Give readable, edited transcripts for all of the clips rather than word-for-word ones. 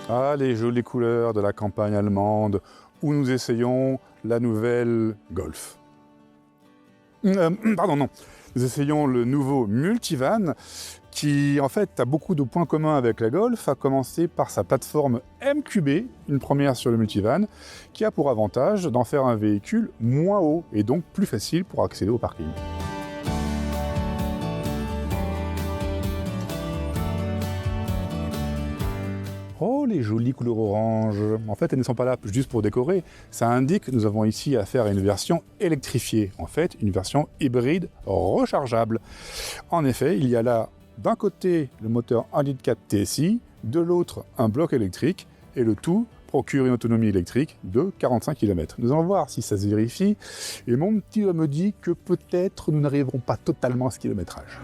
Ah, les jolies couleurs de la campagne allemande où nous essayons la nouvelle Golf. Pardon, non. Nous essayons le nouveau Multivan qui, en fait, a beaucoup de points communs avec la Golf, à commencer par sa plateforme MQB, une première sur le Multivan, qui a pour avantage d'en faire un véhicule moins haut et donc plus facile pour accéder au parking. Oh, les jolies couleurs orange. En fait, elles ne sont pas là juste pour décorer. Ça indique que nous avons ici affaire à une version électrifiée. En fait, une version hybride rechargeable. En effet, il y a là, d'un côté, le moteur 1,4 litre TSI, de l'autre, un bloc électrique, et le tout procure une autonomie électrique de 45 km. Nous allons voir si ça se vérifie. Et mon petit doigt me dit que peut-être nous n'arriverons pas totalement à ce kilométrage.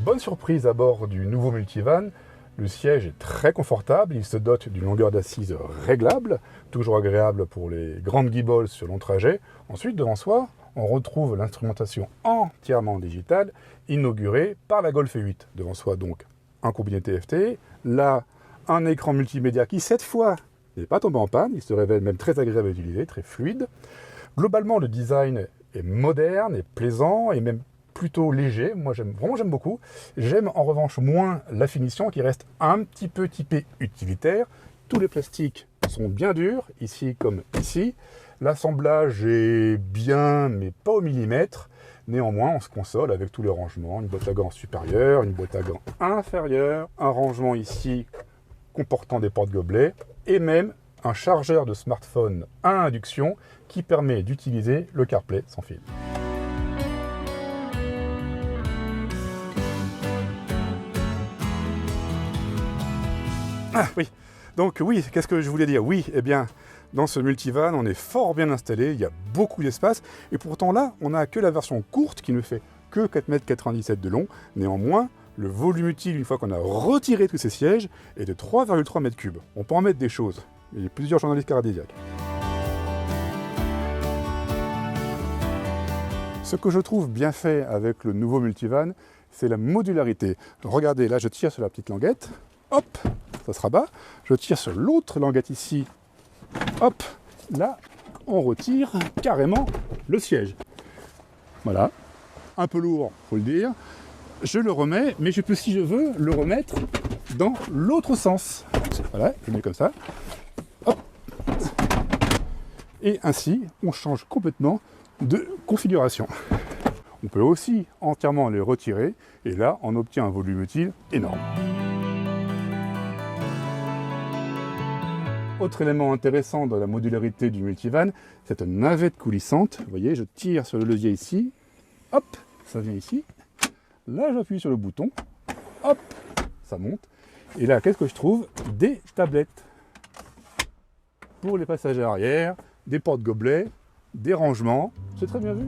Bonne surprise à bord du nouveau Multivan, le siège est très confortable, il se dote d'une longueur d'assise réglable, toujours agréable pour les grandes guibolles sur long trajet. Ensuite, devant soi, on retrouve l'instrumentation entièrement digitale, inaugurée par la Golf 8. Devant soi donc un combiné TFT, là un écran multimédia qui cette fois n'est pas tombé en panne, il se révèle même très agréable à utiliser, très fluide. Globalement, le design est moderne et plaisant et même plutôt léger, moi j'aime beaucoup. J'aime en revanche moins la finition qui reste un petit peu typée utilitaire. Tous les plastiques sont bien durs, ici comme ici. L'assemblage est bien, mais pas au millimètre. Néanmoins, on se console avec tous les rangements, une boîte à gants supérieure, une boîte à gants inférieure, un rangement ici comportant des porte-gobelets, et même un chargeur de smartphone à induction qui permet d'utiliser le CarPlay sans fil. Ah oui, donc oui, qu'est-ce que je voulais dire? Oui, eh bien, dans ce Multivan, on est fort bien installé, il y a beaucoup d'espace, et pourtant là, on n'a que la version courte qui ne fait que 4,97 m de long. Néanmoins, le volume utile, une fois qu'on a retiré tous ces sièges, est de 3,3 m3. On peut en mettre des choses, il y a plusieurs journalistes cardiaques. Ce que je trouve bien fait avec le nouveau Multivan, c'est la modularité. Regardez, là je tire sur la petite languette, hop, ça se rabat. Je tire sur l'autre languette ici, hop, là, on retire carrément le siège. Voilà, un peu lourd, faut le dire. Je le remets, mais je peux, si je veux, le remettre dans l'autre sens. Voilà, je le mets comme ça, hop. Et ainsi, on change complètement de configuration. On peut aussi entièrement les retirer, et là, on obtient un volume utile énorme. Autre élément intéressant dans la modularité du Multivan, cette navette coulissante. Vous voyez, je tire sur le levier ici, hop, ça vient ici. Là, j'appuie sur le bouton, hop, ça monte. Et là, qu'est-ce que je trouve? Des tablettes pour les passagers arrière, des porte-gobelets, des rangements. C'est très bien vu.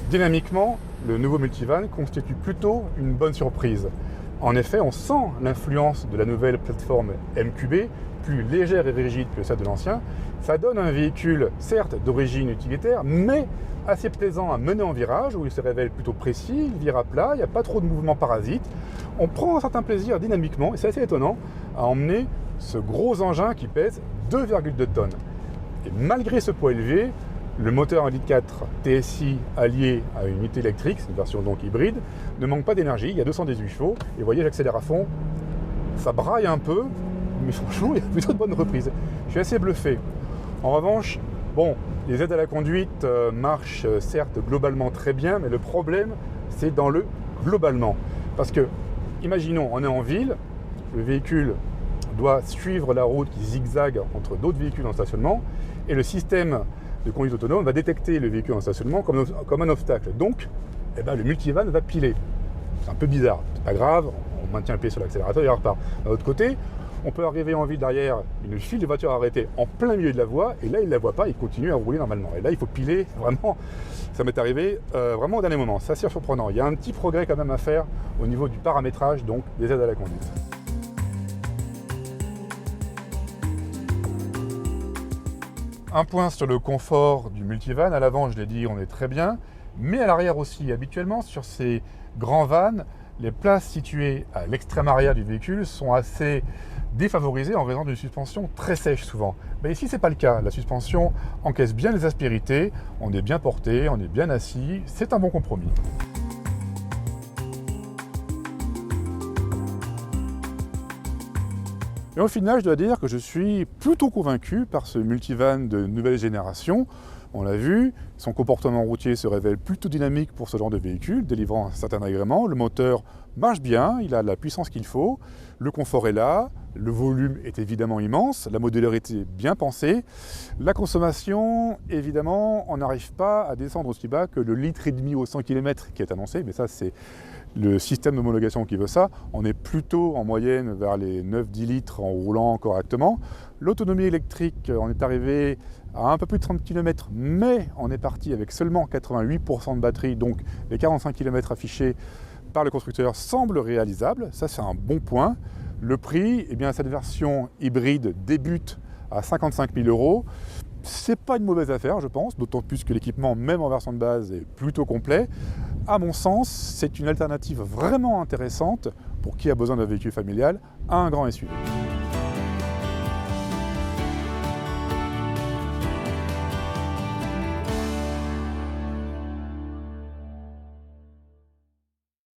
Dynamiquement, le nouveau Multivan constitue plutôt une bonne surprise. En effet, on sent l'influence de la nouvelle plateforme MQB, plus légère et rigide que celle de l'ancien. Ça donne un véhicule, certes d'origine utilitaire, mais assez plaisant à mener en virage, où il se révèle plutôt précis, il vire à plat, il n'y a pas trop de mouvements parasites. On prend un certain plaisir dynamiquement, et c'est assez étonnant, à emmener ce gros engin qui pèse 2,2 tonnes. Et malgré ce poids élevé, le moteur 1,4 litre TSI allié à une unité électrique, c'est une version donc hybride, ne manque pas d'énergie, il y a 218 chevaux, et vous voyez, j'accélère à fond, ça braille un peu, mais franchement, il y a plutôt de bonnes reprises. Je suis assez bluffé. En revanche, bon, les aides à la conduite marchent certes globalement très bien, mais le problème, c'est dans le globalement. Parce que, imaginons, on est en ville, le véhicule doit suivre la route qui zigzague entre d'autres véhicules en stationnement, et le système de conduite autonome va détecter le véhicule en stationnement comme un obstacle. Donc, eh ben, le Multivan va piler. C'est un peu bizarre, c'est pas grave, on maintient le pied sur l'accélérateur et on repart. D'un autre côté, on peut arriver en ville derrière une file de voitures arrêtées en plein milieu de la voie, et là il ne la voit pas, il continue à rouler normalement. Et là il faut piler, vraiment, ça m'est arrivé vraiment au dernier moment, c'est assez surprenant. Il y a un petit progrès quand même à faire au niveau du paramétrage, donc des aides à la conduite. Un point sur le confort du multivan. À l'avant, je l'ai dit, on est très bien, mais à l'arrière aussi. Habituellement, sur ces grands vans, les places situées à l'extrême arrière du véhicule sont assez défavorisées en raison d'une suspension très sèche souvent. Mais ici, ce n'est pas le cas. La suspension encaisse bien les aspérités, on est bien porté, on est bien assis, c'est un bon compromis. Et au final, je dois dire que je suis plutôt convaincu par ce multivan de nouvelle génération. On l'a vu, son comportement routier se révèle plutôt dynamique pour ce genre de véhicule, délivrant un certain agrément. Le moteur marche bien, il a la puissance qu'il faut, le confort est là, le volume est évidemment immense, la modularité est bien pensée. La consommation, évidemment, on n'arrive pas à descendre aussi bas que le litre et demi au 100 km qui est annoncé, mais ça c'est le système d'homologation qui veut ça. On est plutôt en moyenne vers les 9-10 litres en roulant correctement. L'autonomie électrique, on est arrivé à un peu plus de 30 km, mais on est parti avec seulement 88% de batterie, donc les 45 km affichés par le constructeur semblent réalisables. Ça, c'est un bon point. Le prix, eh bien, cette version hybride débute à 55 000 €. C'est pas une mauvaise affaire, je pense, d'autant plus que l'équipement, même en version de base, est plutôt complet. À mon sens, c'est une alternative vraiment intéressante pour qui a besoin d'un véhicule familial à un grand SUV.